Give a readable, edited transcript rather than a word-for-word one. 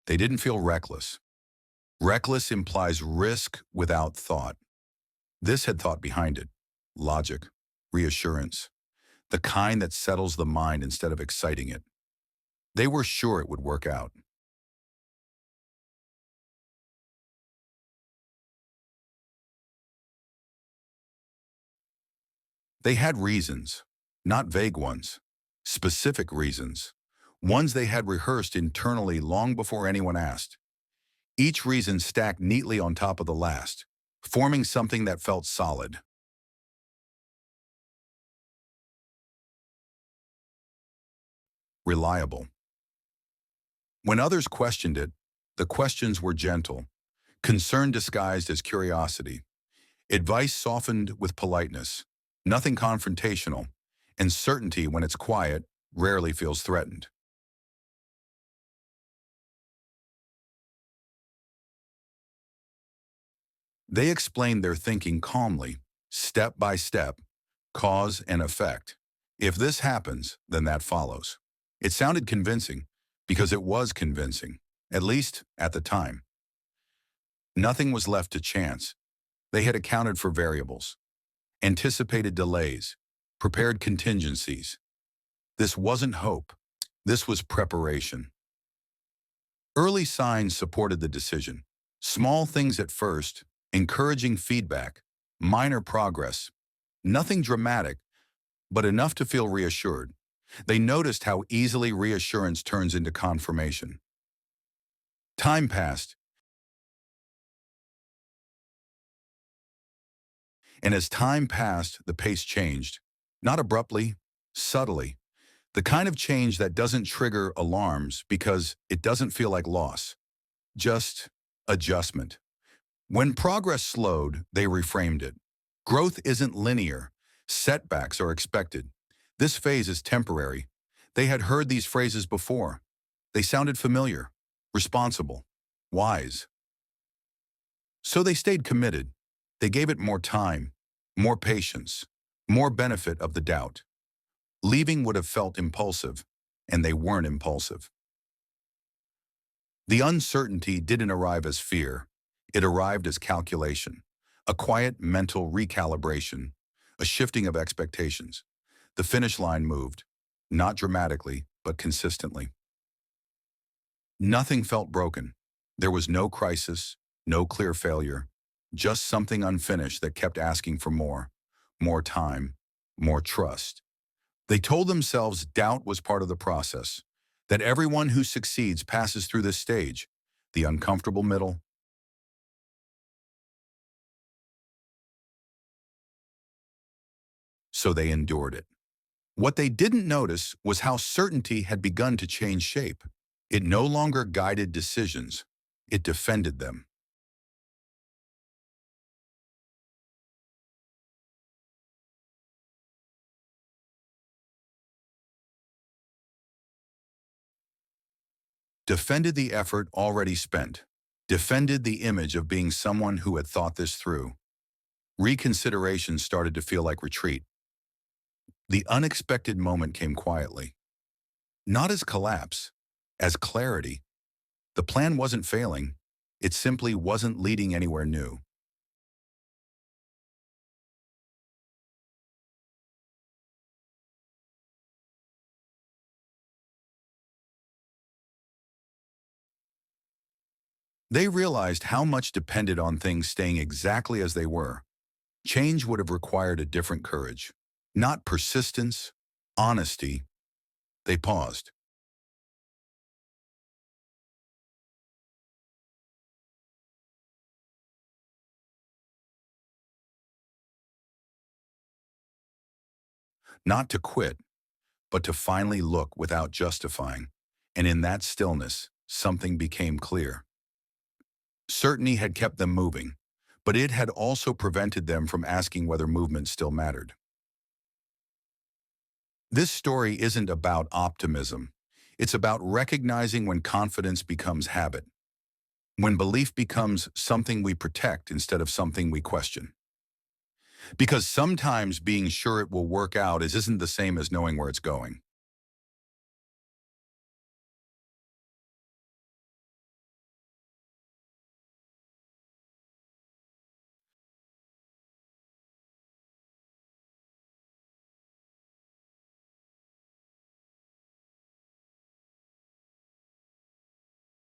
They didn't feel reckless. Reckless implies risk without thought. This had thought behind it. Logic, reassurance, the kind that settles the mind instead of exciting it. They were sure it would work out. They had reasons, not vague ones, specific reasons, ones they had rehearsed internally long before anyone asked. Each reason stacked neatly on top of the last, forming something that felt solid, reliable. When others questioned it, the questions were gentle, concern disguised as curiosity, advice softened with politeness, nothing confrontational, and certainty when it's quiet rarely feels threatened. They explained their thinking calmly, step by step, cause and effect. If this happens, then that follows. It sounded convincing because it was convincing, at least at the time. Nothing was left to chance. They had accounted for variables, anticipated delays, prepared contingencies. This wasn't hope. This was preparation. Early signs supported the decision. Small things at first, encouraging feedback, minor progress, nothing dramatic, but enough to feel reassured. They noticed how easily reassurance turns into confirmation. Time passed, and as time passed, the pace changed. Not abruptly, subtly. The kind of change that doesn't trigger alarms because it doesn't feel like loss. Just adjustment. When progress slowed, they reframed it. Growth isn't linear. Setbacks are expected. This phase is temporary. They had heard these phrases before. They sounded familiar, responsible, wise. So they stayed committed. They gave it more time, more patience, more benefit of the doubt. Leaving would have felt impulsive, and they weren't impulsive. The uncertainty didn't arrive as fear. It arrived as calculation, a quiet mental recalibration, a shifting of expectations. The finish line moved, not dramatically, but consistently. Nothing felt broken. There was no crisis, no clear failure, just something unfinished that kept asking for more time, more trust. They told themselves doubt was part of the process, that everyone who succeeds passes through this stage, the uncomfortable middle. So they endured it. What they didn't notice was how certainty had begun to change shape. It no longer guided decisions. It defended them. Defended the effort already spent. Defended the image of being someone who had thought this through. Reconsideration started to feel like retreat. The unexpected moment came quietly. Not as collapse, as clarity. The plan wasn't failing. It simply wasn't leading anywhere new. They realized how much depended on things staying exactly as they were. Change would have required a different courage. Not persistence, honesty. They paused. Not to quit, but to finally look without justifying. And in that stillness, something became clear. Certainty had kept them moving, but it had also prevented them from asking whether movement still mattered. This story isn't about optimism. It's about recognizing when confidence becomes habit, when belief becomes something we protect instead of something we question. Because sometimes being sure it will work out isn't the same as knowing where it's going.